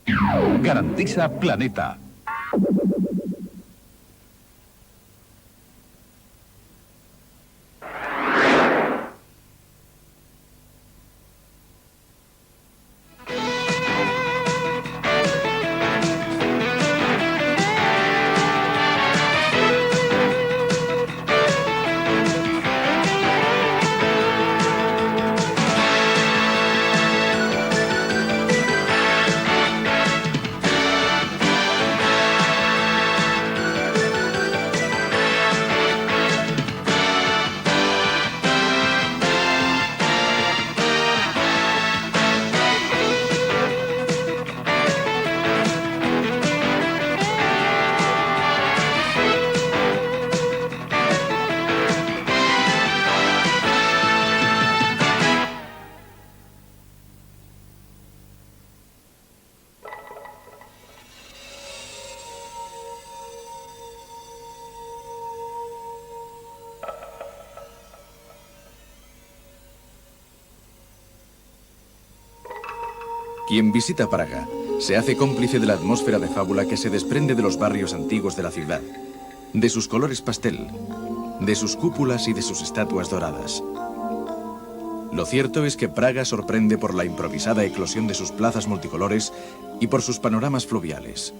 Garantiza Planeta. Quien visita Praga se hace cómplice de la atmósfera de fábula que se desprende de los barrios antiguos de la ciudad, de sus colores pastel, de sus cúpulas y de sus estatuas doradas. Lo cierto es que Praga sorprende por la improvisada eclosión de sus plazas multicolores y por sus panoramas fluviales.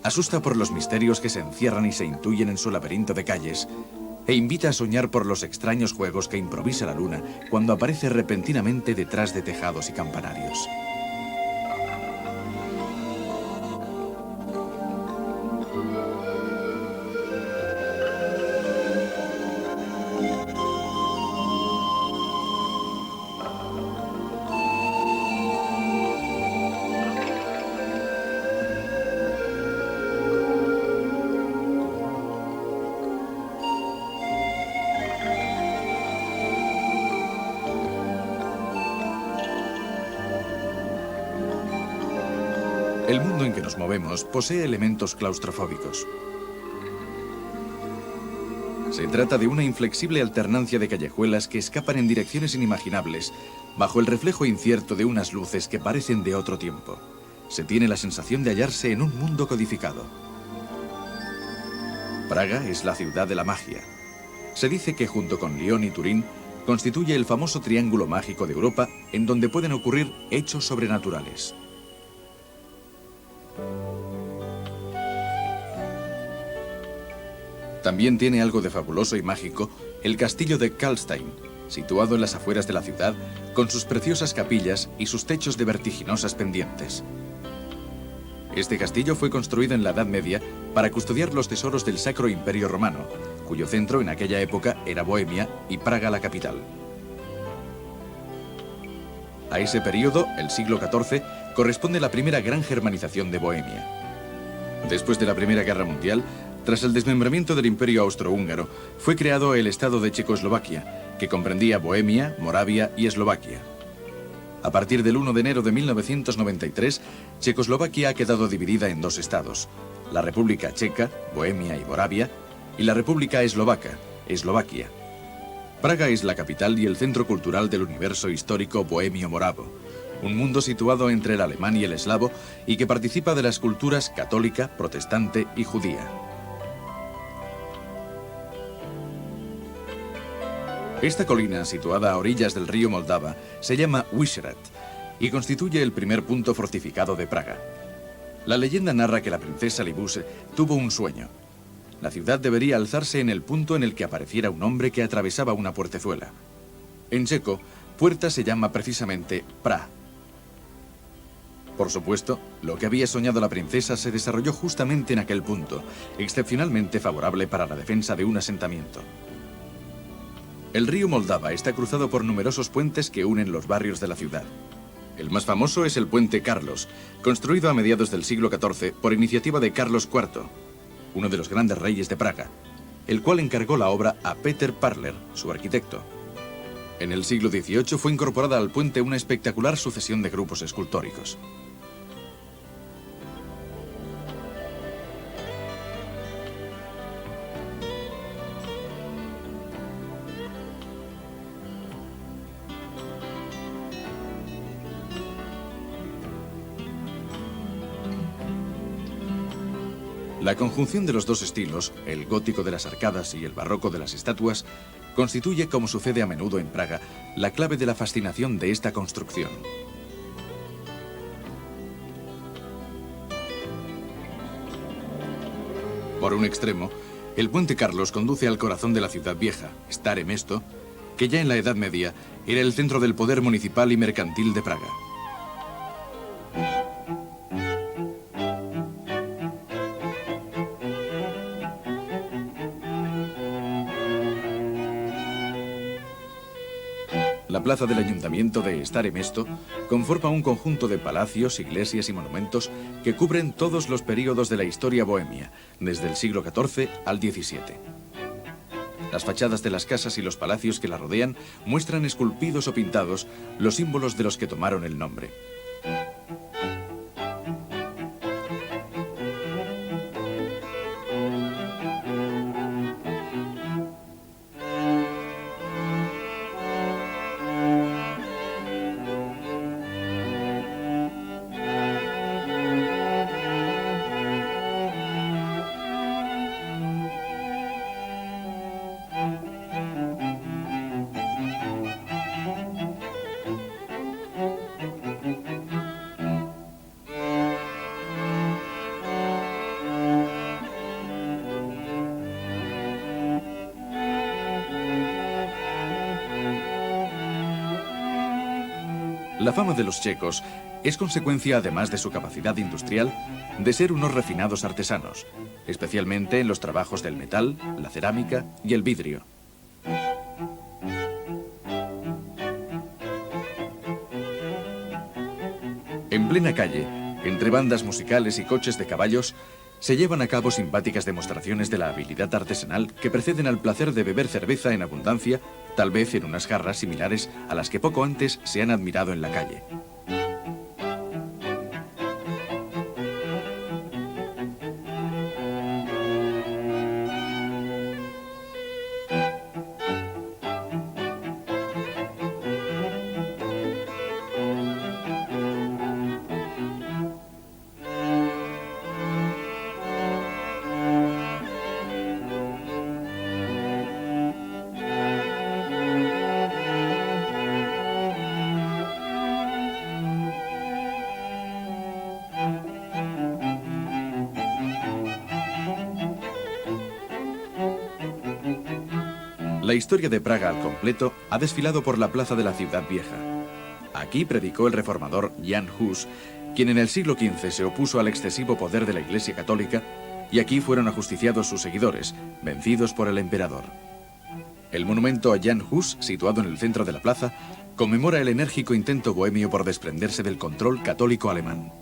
Asusta por los misterios que se encierran y se intuyen en su laberinto de calles e invita a soñar por los extraños juegos que improvisa la luna cuando aparece repentinamente detrás de tejados y campanarios. El mundo en que nos movemos posee elementos claustrofóbicos. Se trata de una inflexible alternancia de callejuelas que escapan en direcciones inimaginables, bajo el reflejo incierto de unas luces que parecen de otro tiempo. Se tiene la sensación de hallarse en un mundo codificado. Praga es la ciudad de la magia. Se dice que junto con León y Turín constituye el famoso triángulo mágico de Europa en donde pueden ocurrir hechos sobrenaturales. También tiene algo de fabuloso y mágico el castillo de Karlstein, situado en las afueras de la ciudad, con sus preciosas capillas y sus techos de vertiginosas pendientes. Este castillo fue construido en la Edad Media para custodiar los tesoros del Sacro Imperio Romano, cuyo centro en aquella época era Bohemia y Praga la capital. A ese periodo, el siglo XIV, corresponde la primera gran germanización de Bohemia. Después de la Primera Guerra Mundial, tras el desmembramiento del Imperio Austrohúngaro, fue creado el Estado de Checoslovaquia, que comprendía Bohemia, Moravia y Eslovaquia. A partir del 1 de enero de 1993, Checoslovaquia ha quedado dividida en dos estados, la República Checa, Bohemia y Moravia, y la República Eslovaca, Eslovaquia. Praga es la capital y el centro cultural del universo histórico bohemio-moravo, un mundo situado entre el alemán y el eslavo y que participa de las culturas católica, protestante y judía. Esta colina, situada a orillas del río Moldava, se llama Vyšehrad y constituye el primer punto fortificado de Praga. La leyenda narra que la princesa Libuse tuvo un sueño. La ciudad debería alzarse en el punto en el que apareciera un hombre que atravesaba una puertezuela. En checo, puerta se llama precisamente Pra. Por supuesto, lo que había soñado la princesa se desarrolló justamente en aquel punto, excepcionalmente favorable para la defensa de un asentamiento. El río Moldava está cruzado por numerosos puentes que unen los barrios de la ciudad. El más famoso es el puente Carlos, construido a mediados del siglo XIV por iniciativa de Carlos IV, uno de los grandes reyes de Praga, el cual encargó la obra a Peter Parler, su arquitecto. En el siglo XVIII fue incorporada al puente una espectacular sucesión de grupos escultóricos. La conjunción de los dos estilos, el gótico de las arcadas y el barroco de las estatuas, constituye, como sucede a menudo en Praga, la clave de la fascinación de esta construcción. Por un extremo, el puente Carlos conduce al corazón de la ciudad vieja, Stare Mesto, que ya en la Edad Media era el centro del poder municipal y mercantil de Praga. La plaza del ayuntamiento de Stare Mesto conforma un conjunto de palacios, iglesias y monumentos que cubren todos los períodos de la historia bohemia, desde el siglo XIV al XVII. Las fachadas de las casas y los palacios que la rodean muestran esculpidos o pintados los símbolos de los que tomaron el nombre. La fama de los checos es consecuencia, además de su capacidad industrial, de ser unos refinados artesanos, especialmente en los trabajos del metal, la cerámica y el vidrio. En plena calle, entre bandas musicales y coches de caballos, se llevan a cabo simpáticas demostraciones de la habilidad artesanal que preceden al placer de beber cerveza en abundancia, tal vez en unas jarras similares a las que poco antes se han admirado en la calle. La historia de Praga al completo ha desfilado por la plaza de la ciudad vieja. Aquí predicó el reformador Jan Hus, quien en el siglo XV se opuso al excesivo poder de la Iglesia Católica, y aquí fueron ajusticiados sus seguidores, vencidos por el emperador. El monumento a Jan Hus, situado en el centro de la plaza, conmemora el enérgico intento bohemio por desprenderse del control católico alemán.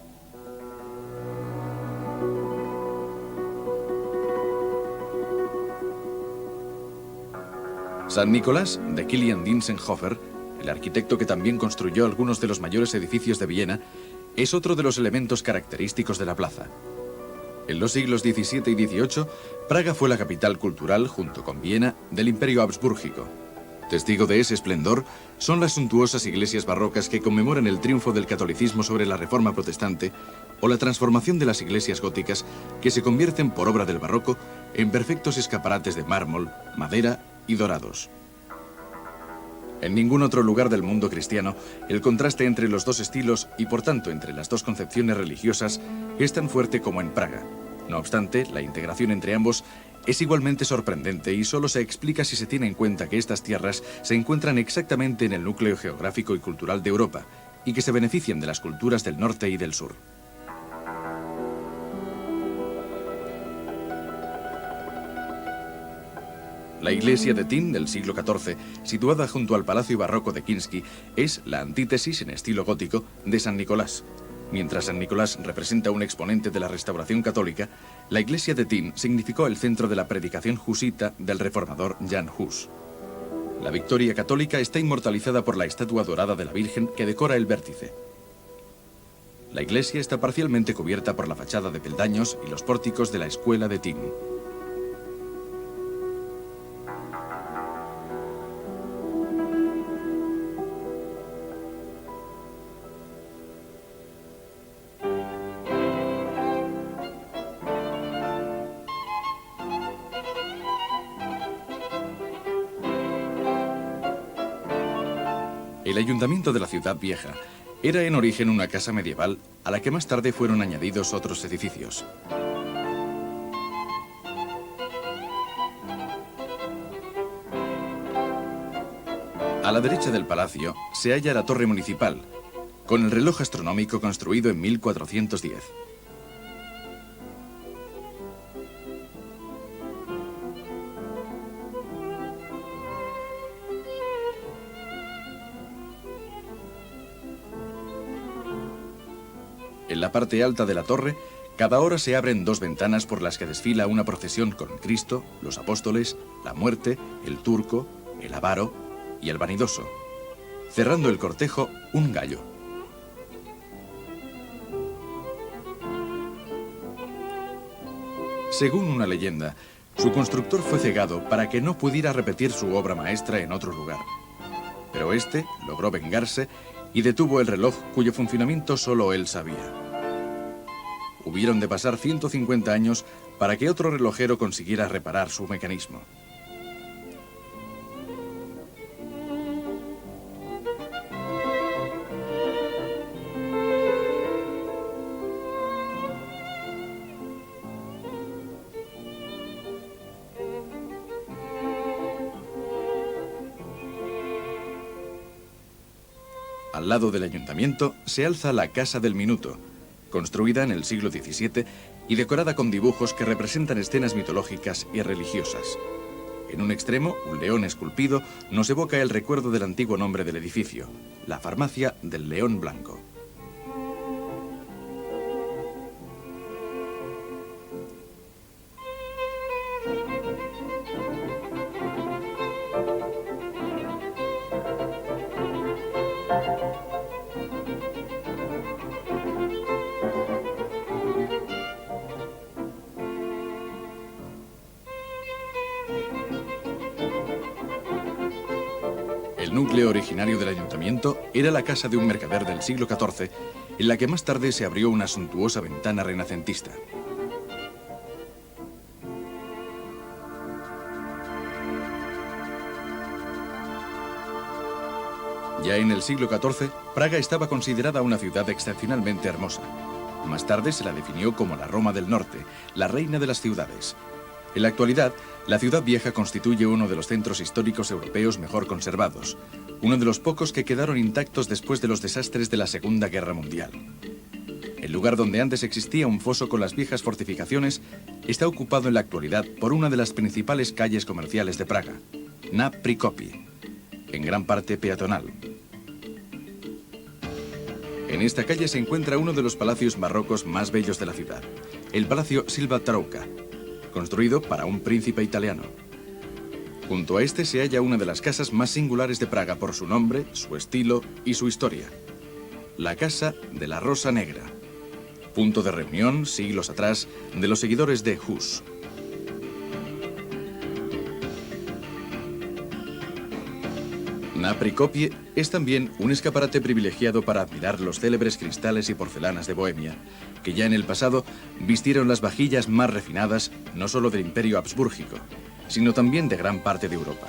San Nicolás de Kilian Dientzenhofer, el arquitecto que también construyó algunos de los mayores edificios de Viena, es otro de los elementos característicos de la plaza. En los siglos XVII y XVIII, Praga fue la capital cultural, junto con Viena, del Imperio Habsbúrgico. Testigo de ese esplendor son las suntuosas iglesias barrocas que conmemoran el triunfo del catolicismo sobre la Reforma protestante o la transformación de las iglesias góticas que se convierten por obra del barroco en perfectos escaparates de mármol, madera y dorados. En ningún otro lugar del mundo cristiano, el contraste entre los dos estilos y por tanto entre las dos concepciones religiosas es tan fuerte como en Praga. No obstante, la integración entre ambos es igualmente sorprendente y solo se explica si se tiene en cuenta que estas tierras se encuentran exactamente en el núcleo geográfico y cultural de Europa y que se benefician de las culturas del norte y del sur. La iglesia de Tin del siglo XIV, situada junto al Palacio Barroco de Kinsky, es la antítesis en estilo gótico de San Nicolás. Mientras San Nicolás representa un exponente de la restauración católica, la iglesia de Tin significó el centro de la predicación husita del reformador Jan Hus. La victoria católica está inmortalizada por la estatua dorada de la Virgen que decora el vértice. La iglesia está parcialmente cubierta por la fachada de peldaños y los pórticos de la escuela de Tin. El ayuntamiento de la ciudad vieja era en origen una casa medieval a la que más tarde fueron añadidos otros edificios. A la derecha del palacio se halla la torre municipal, con el reloj astronómico construido en 1410. En la parte alta de la torre, cada hora se abren dos ventanas por las que desfila una procesión con Cristo, los apóstoles, la muerte, el turco, el avaro y el vanidoso. Cerrando el cortejo, un gallo. Según una leyenda, su constructor fue cegado para que no pudiera repetir su obra maestra en otro lugar. Pero este logró vengarse y detuvo el reloj cuyo funcionamiento solo él sabía. Hubieron de pasar 150 años para que otro relojero consiguiera reparar su mecanismo. Al lado del ayuntamiento se alza la Casa del Minuto, construida en el siglo XVII y decorada con dibujos que representan escenas mitológicas y religiosas. En un extremo, un león esculpido nos evoca el recuerdo del antiguo nombre del edificio, la Farmacia del León Blanco. El núcleo originario del ayuntamiento era la casa de un mercader del siglo XIV, en la que más tarde se abrió una suntuosa ventana renacentista. Ya en el siglo XIV, Praga estaba considerada una ciudad excepcionalmente hermosa. Más tarde se la definió como la Roma del Norte, la reina de las ciudades. En la actualidad, la ciudad vieja constituye uno de los centros históricos europeos mejor conservados, uno de los pocos que quedaron intactos después de los desastres de la Segunda Guerra Mundial. El lugar donde antes existía un foso con las viejas fortificaciones está ocupado en la actualidad por una de las principales calles comerciales de Praga, Na Prikopie, en gran parte peatonal. En esta calle se encuentra uno de los palacios barrocos más bellos de la ciudad, el Palacio Silva Trauca, construido para un príncipe italiano. Junto a este se halla una de las casas más singulares de Praga por su nombre, su estilo y su historia. La Casa de la Rosa Negra, punto de reunión, siglos atrás, de los seguidores de Hus. Na Prikopie es también un escaparate privilegiado para admirar los célebres cristales y porcelanas de Bohemia, que ya en el pasado vistieron las vajillas más refinadas no solo del Imperio Habsbúrgico, sino también de gran parte de Europa.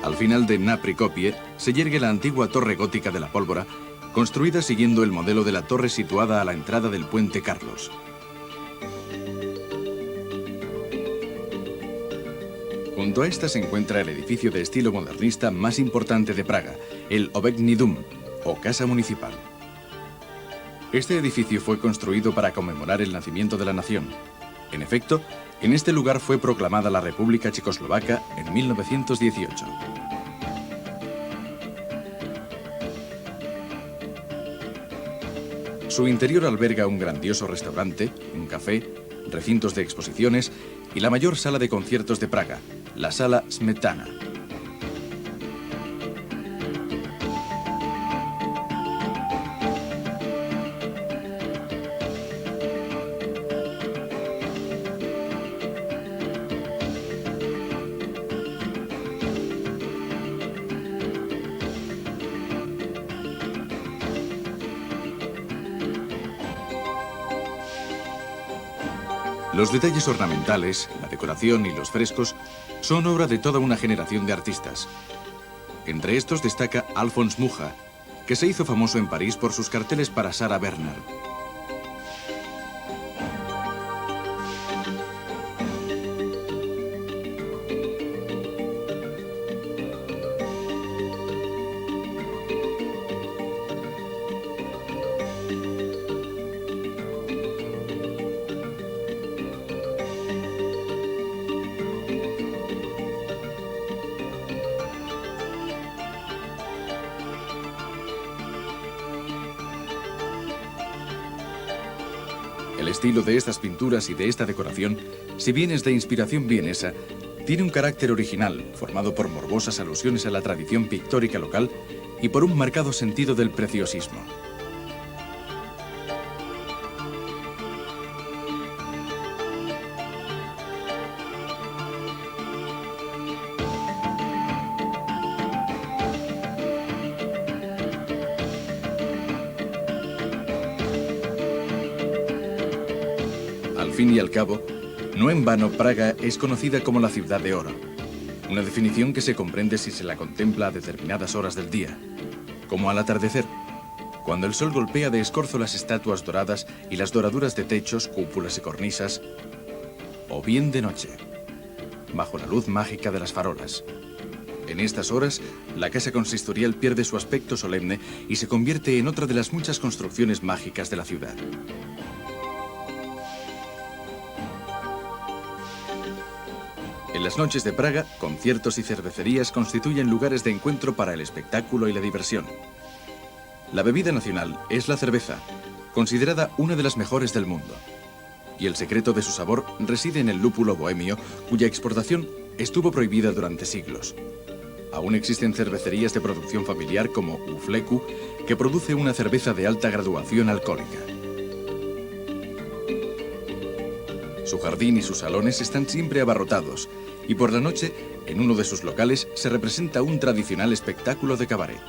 Al final de Na Prikopie se yergue la antigua torre gótica de la Pólvora, construida siguiendo el modelo de la torre situada a la entrada del puente Carlos. Junto a esta se encuentra el edificio de estilo modernista más importante de Praga, el Obecny Dum, o Casa Municipal. Este edificio fue construido para conmemorar el nacimiento de la nación. En efecto, en este lugar fue proclamada la República Checoslovaca en 1918. Su interior alberga un grandioso restaurante, un café, recintos de exposiciones y la mayor sala de conciertos de Praga, la Sala Smetana. Los detalles ornamentales, la decoración y los frescos son obra de toda una generación de artistas. Entre estos destaca Alfons Mucha, que se hizo famoso en París por sus carteles para Sarah Bernhardt. El estilo de estas pinturas y de esta decoración, si bien es de inspiración vienesa, tiene un carácter original, formado por morbosas alusiones a la tradición pictórica local y por un marcado sentido del preciosismo. Al fin y al cabo, no en vano Praga es conocida como la ciudad de oro, una definición que se comprende si se la contempla a determinadas horas del día, como al atardecer, cuando el sol golpea de escorzo las estatuas doradas y las doraduras de techos, cúpulas y cornisas, o bien de noche, bajo la luz mágica de las farolas. En estas horas, la casa consistorial pierde su aspecto solemne y se convierte en otra de las muchas construcciones mágicas de la ciudad. En las noches de Praga, conciertos y cervecerías constituyen lugares de encuentro para el espectáculo y la diversión. La bebida nacional es la cerveza, considerada una de las mejores del mundo. Y el secreto de su sabor reside en el lúpulo bohemio, cuya exportación estuvo prohibida durante siglos. Aún existen cervecerías de producción familiar como Ufleku, que produce una cerveza de alta graduación alcohólica. Su jardín y sus salones están siempre abarrotados, y por la noche, en uno de sus locales, se representa un tradicional espectáculo de cabaret.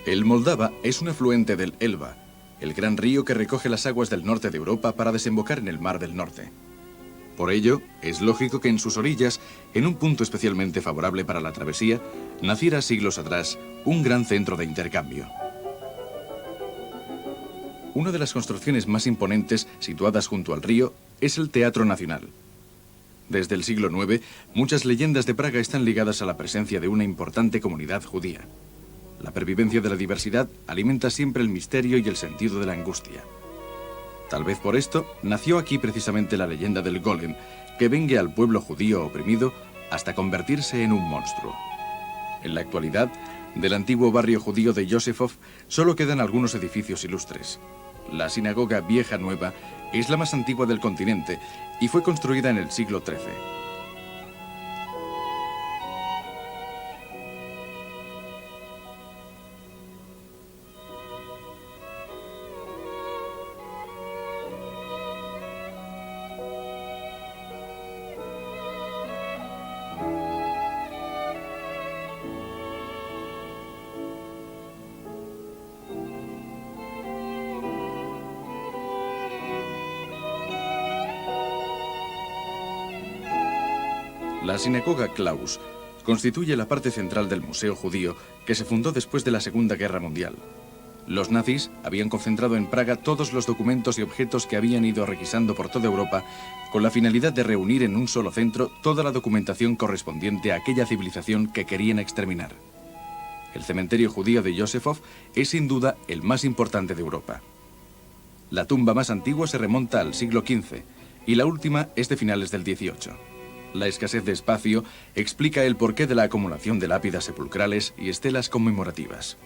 El Moldava es un afluente del Elba, el gran río que recoge las aguas del norte de Europa para desembocar en el Mar del Norte. Por ello, es lógico que en sus orillas, en un punto especialmente favorable para la travesía, naciera siglos atrás un gran centro de intercambio. Una de las construcciones más imponentes situadas junto al río es el Teatro Nacional. Desde el siglo IX, muchas leyendas de Praga están ligadas a la presencia de una importante comunidad judía. La pervivencia de la diversidad alimenta siempre el misterio y el sentido de la angustia. Tal vez por esto, nació aquí precisamente la leyenda del Golem, que vengue al pueblo judío oprimido hasta convertirse en un monstruo. En la actualidad, del antiguo barrio judío de Yosefov solo quedan algunos edificios ilustres. La sinagoga Vieja Nueva es la más antigua del continente y fue construida en el siglo XIII. La sinagoga Klaus constituye la parte central del Museo Judío que se fundó después de la Segunda Guerra Mundial. Los nazis habían concentrado en Praga todos los documentos y objetos que habían ido requisando por toda Europa con la finalidad de reunir en un solo centro toda la documentación correspondiente a aquella civilización que querían exterminar. El cementerio judío de Yosefov es sin duda el más importante de Europa. La tumba más antigua se remonta al siglo XV y la última es de finales del XVIII. La escasez de espacio explica el porqué de la acumulación de lápidas sepulcrales y estelas conmemorativas.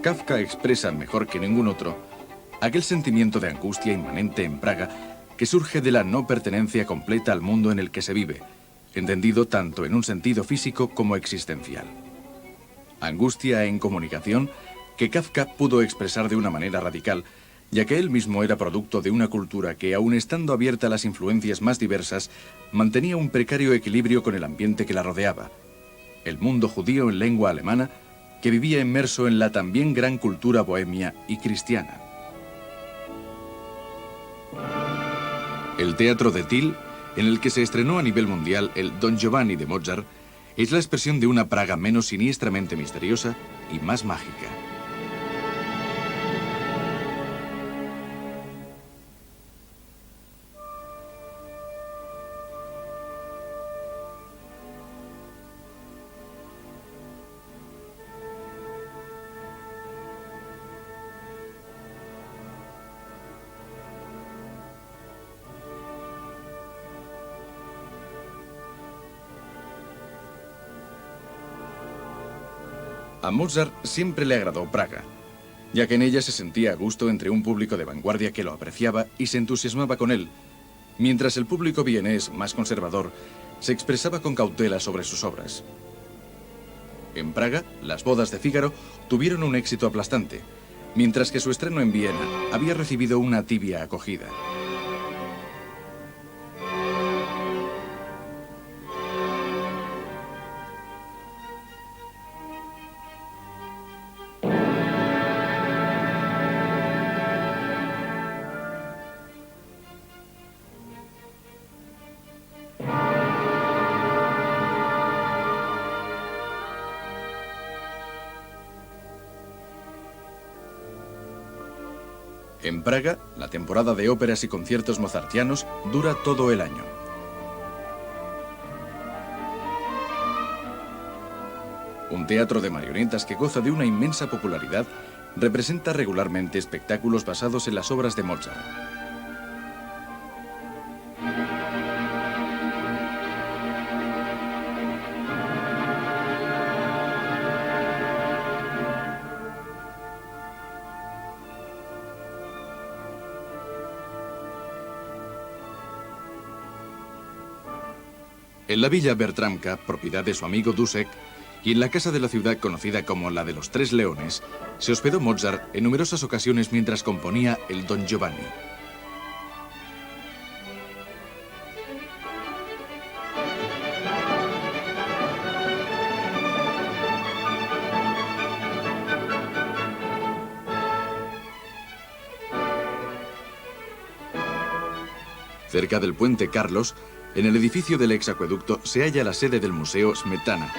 Kafka expresa mejor que ningún otro aquel sentimiento de angustia inmanente en Praga que surge de la no pertenencia completa al mundo en el que se vive, entendido tanto en un sentido físico como existencial. Angustia en comunicación que Kafka pudo expresar de una manera radical, ya que él mismo era producto de una cultura que, aun estando abierta a las influencias más diversas, mantenía un precario equilibrio con el ambiente que la rodeaba. El mundo judío en lengua alemana, que vivía inmerso en la también gran cultura bohemia y cristiana. El teatro de Thiel, en el que se estrenó a nivel mundial el Don Giovanni de Mozart, es la expresión de una Praga menos siniestramente misteriosa y más mágica. A Mozart siempre le agradó Praga, ya que en ella se sentía a gusto entre un público de vanguardia que lo apreciaba y se entusiasmaba con él, mientras el público vienés, más conservador, se expresaba con cautela sobre sus obras. En Praga, Las bodas de Fígaro tuvieron un éxito aplastante, mientras que su estreno en Viena había recibido una tibia acogida. En Praga, la temporada de óperas y conciertos mozartianos dura todo el año. Un teatro de marionetas que goza de una inmensa popularidad representa regularmente espectáculos basados en las obras de Mozart. En la villa Bertramka, propiedad de su amigo Dussek, y en la casa de la ciudad conocida como la de los Tres Leones, se hospedó Mozart en numerosas ocasiones mientras componía el Don Giovanni. Cerca del puente Carlos, en el edificio del exacueducto, se halla la sede del Museo Smetana,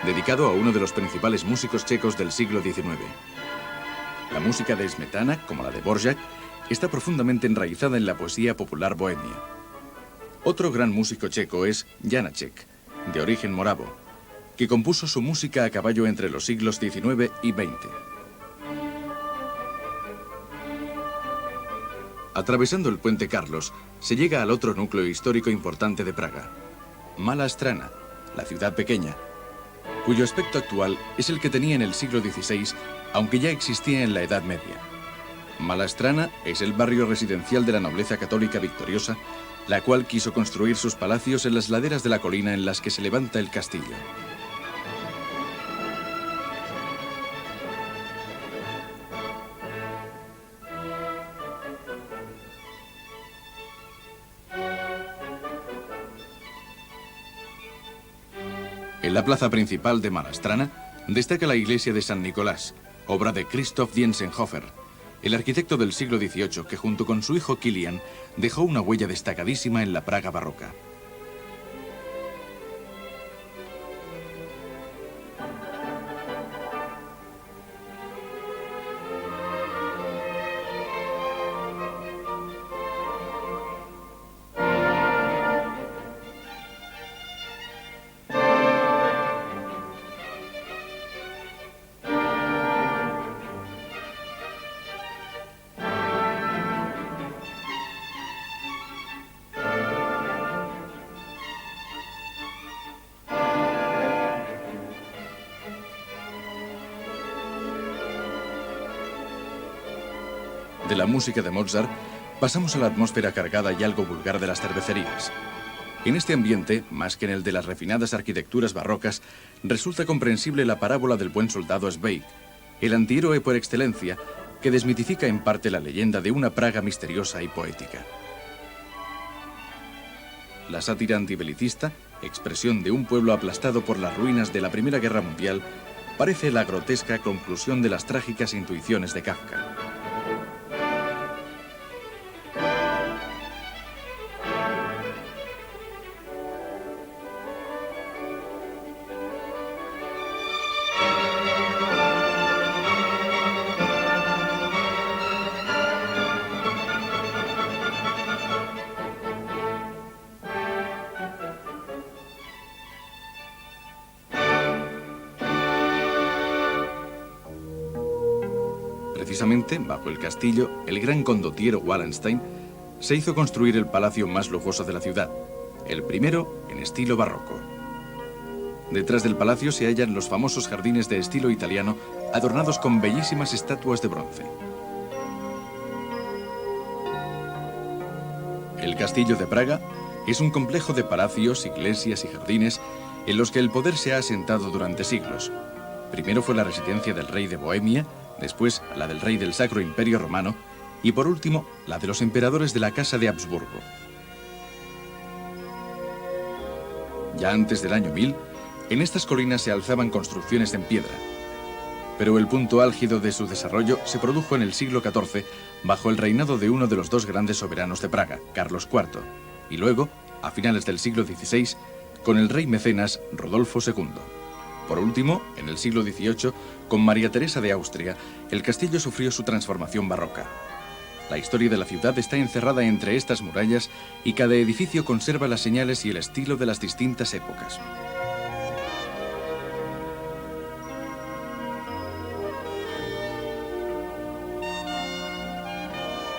dedicado a uno de los principales músicos checos del siglo XIX. La música de Smetana, como la de Dvořák, está profundamente enraizada en la poesía popular bohemia. Otro gran músico checo es Janáček, de origen moravo, que compuso su música a caballo entre los siglos XIX y XX. Atravesando el puente Carlos, se llega al otro núcleo histórico importante de Praga, Malá Strana, la ciudad pequeña, cuyo aspecto actual es el que tenía en el siglo XVI, aunque ya existía en la Edad Media. Malá Strana es el barrio residencial de la nobleza católica victoriosa, la cual quiso construir sus palacios en las laderas de la colina en las que se levanta el castillo. En la plaza principal de Malastrana destaca la iglesia de San Nicolás, obra de Christoph Diensenhofer, el arquitecto del siglo XVIII que junto con su hijo Kilian dejó una huella destacadísima en la Praga barroca. De la música de Mozart, pasamos a la atmósfera cargada y algo vulgar de las cervecerías. En este ambiente, más que en el de las refinadas arquitecturas barrocas, resulta comprensible la parábola del buen soldado Sveig, el antihéroe por excelencia, que desmitifica en parte la leyenda de una Praga misteriosa y poética. La sátira antibelicista, expresión de un pueblo aplastado por las ruinas de la Primera Guerra Mundial, parece la grotesca conclusión de las trágicas intuiciones de Kafka. Precisamente, bajo el castillo, el gran condottiero Wallenstein se hizo construir el palacio más lujoso de la ciudad, el primero en estilo barroco. Detrás del palacio se hallan los famosos jardines de estilo italiano, adornados con bellísimas estatuas de bronce. El castillo de Praga es un complejo de palacios, iglesias y jardines en los que el poder se ha asentado durante siglos. Primero fue la residencia del rey de Bohemia, después la del rey del Sacro Imperio Romano y por último la de los emperadores de la Casa de Habsburgo. Ya antes del año 1000, en estas colinas se alzaban construcciones en piedra, pero el punto álgido de su desarrollo se produjo en el siglo XIV bajo el reinado de uno de los dos grandes soberanos de Praga, Carlos IV, y luego, a finales del siglo XVI, con el rey mecenas Rodolfo II. Por último, en el siglo XVIII, con María Teresa de Austria, el castillo sufrió su transformación barroca. La historia de la ciudad está encerrada entre estas murallas y cada edificio conserva las señales y el estilo de las distintas épocas.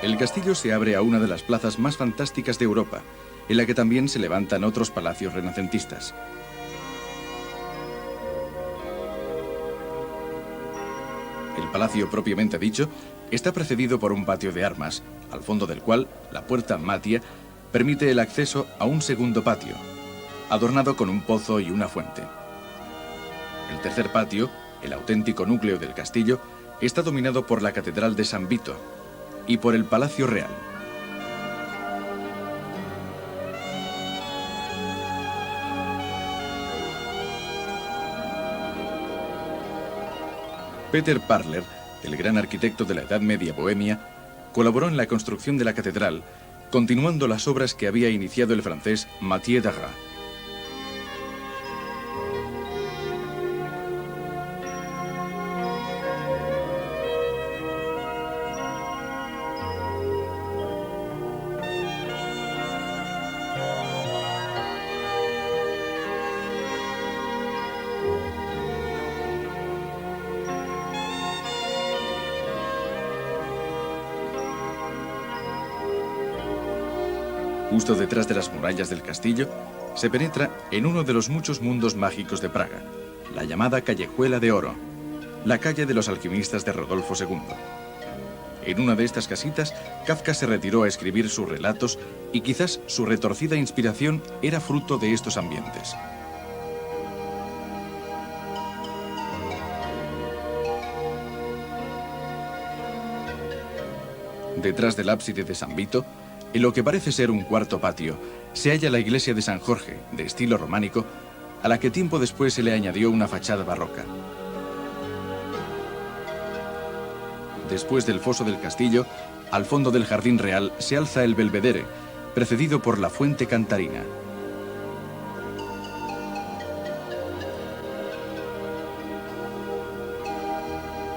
El castillo se abre a una de las plazas más fantásticas de Europa, en la que también se levantan otros palacios renacentistas. El palacio propiamente dicho está precedido por un patio de armas, al fondo del cual la puerta Matia permite el acceso a un segundo patio, adornado con un pozo y una fuente. El tercer patio, el auténtico núcleo del castillo, está dominado por la Catedral de San Vito y por el Palacio Real. Peter Parler, el gran arquitecto de la Edad Media bohemia, colaboró en la construcción de la catedral, continuando las obras que había iniciado el francés Mathieu d'Arras. Justo detrás de las murallas del castillo, se penetra en uno de los muchos mundos mágicos de Praga, la llamada Callejuela de Oro, la calle de los alquimistas de Rodolfo II. En una de estas casitas, Kafka se retiró a escribir sus relatos y quizás su retorcida inspiración era fruto de estos ambientes. Detrás del ábside de San Vito, en lo que parece ser un cuarto patio, se halla la iglesia de San Jorge, de estilo románico, a la que tiempo después se le añadió una fachada barroca. Después del foso del castillo, al fondo del jardín real se alza el belvedere, precedido por la fuente cantarina.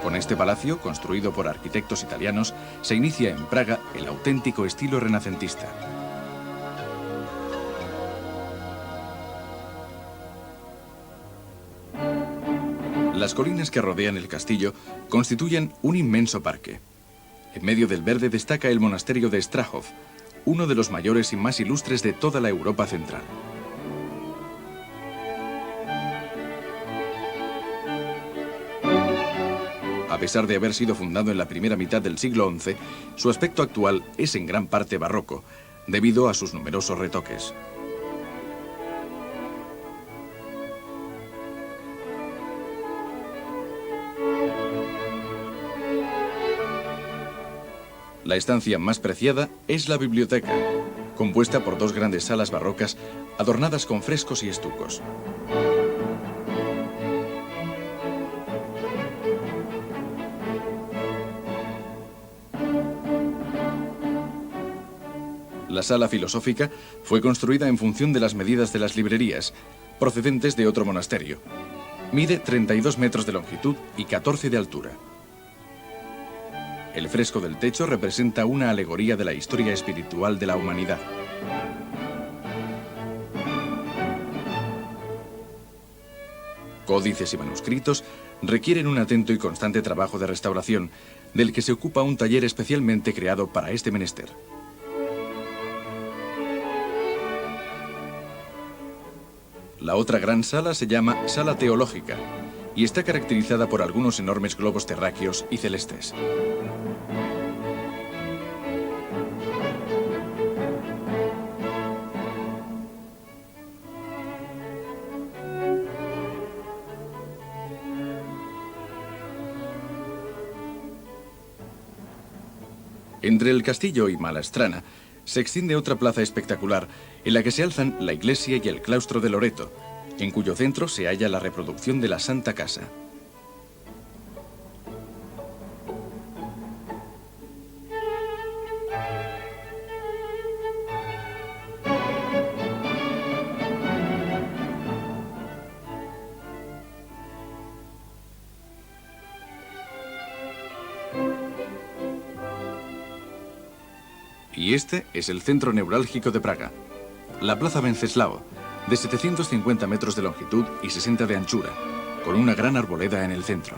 Con este palacio, construido por arquitectos italianos, se inicia en Praga el auténtico estilo renacentista. Las colinas que rodean el castillo constituyen un inmenso parque. En medio del verde destaca el monasterio de Strahov, uno de los mayores y más ilustres de toda la Europa central. A pesar de haber sido fundado en la primera mitad del siglo XI, su aspecto actual es en gran parte barroco, debido a sus numerosos retoques. La estancia más preciada es la biblioteca, compuesta por dos grandes salas barrocas adornadas con frescos y estucos. La sala filosófica fue construida en función de las medidas de las librerías, procedentes de otro monasterio. Mide 32 metros de longitud y 14 de altura. El fresco del techo representa una alegoría de la historia espiritual de la humanidad. Códices y manuscritos requieren un atento y constante trabajo de restauración, del que se ocupa un taller especialmente creado para este menester. La otra gran sala se llama Sala Teológica y está caracterizada por algunos enormes globos terráqueos y celestes. Entre el castillo y Malastrana se extiende otra plaza espectacular en la que se alzan la iglesia y el claustro de Loreto, en cuyo centro se halla la reproducción de la Santa Casa. Y este es el centro neurálgico de Praga, la Plaza Wenceslao, de 750 metros de longitud y 60 de anchura, con una gran arboleda en el centro.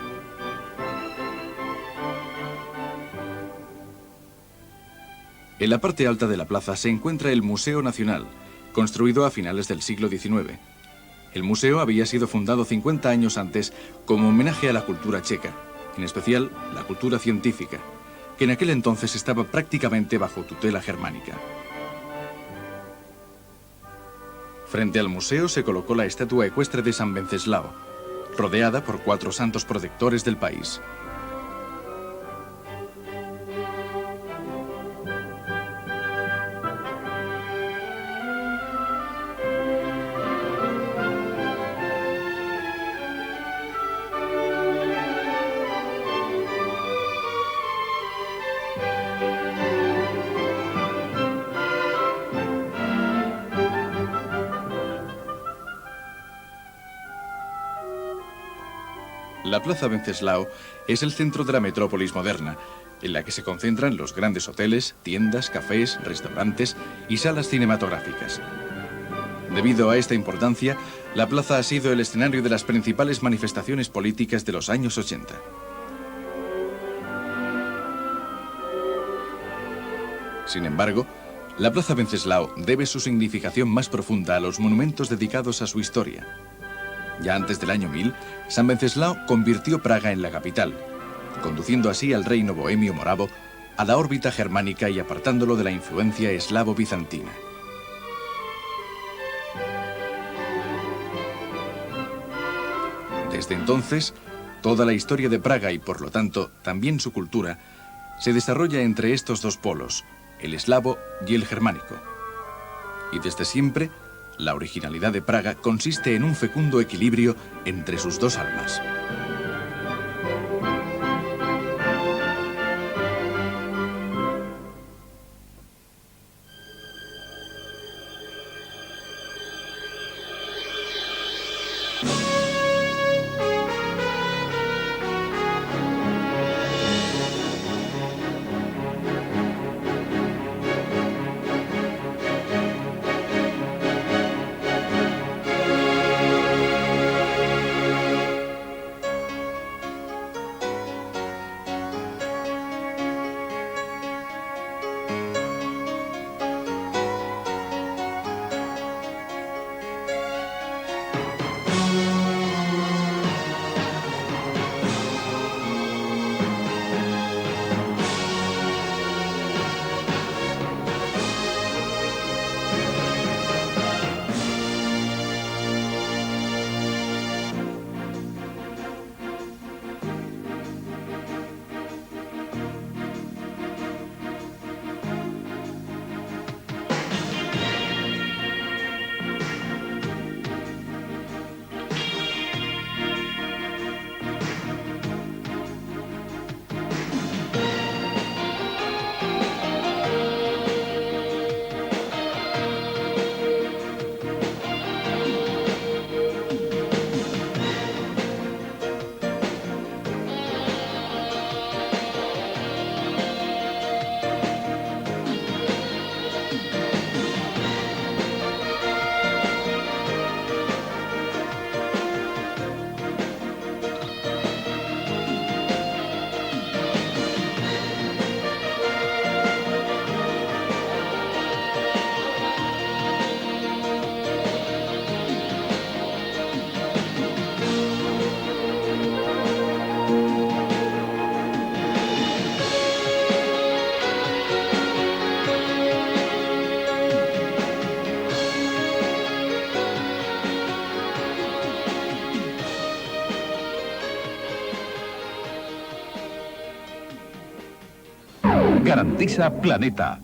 En la parte alta de la plaza se encuentra el Museo Nacional, construido a finales del siglo XIX. El museo había sido fundado 50 años antes como homenaje a la cultura checa, en especial la cultura científica, que en aquel entonces estaba prácticamente bajo tutela germánica. Frente al museo se colocó la estatua ecuestre de San Wenceslao, rodeada por 4 santos protectores del país. La Plaza Wenceslao es el centro de la metrópolis moderna, en la que se concentran los grandes hoteles, tiendas, cafés, restaurantes y salas cinematográficas. Debido a esta importancia, la plaza ha sido el escenario de las principales manifestaciones políticas de los años 80. Sin embargo, la Plaza Wenceslao debe su significación más profunda a los monumentos dedicados a su historia. Ya antes del año 1000, San Wenceslao convirtió Praga en la capital, conduciendo así al reino bohemio moravo a la órbita germánica y apartándolo de la influencia eslavo-bizantina. Desde entonces, toda la historia de Praga y, por lo tanto, también su cultura, se desarrolla entre estos dos polos, el eslavo y el germánico. Y desde siempre, La originalidad de Praga consiste en un fecundo equilibrio entre sus dos almas. Garantiza Planeta.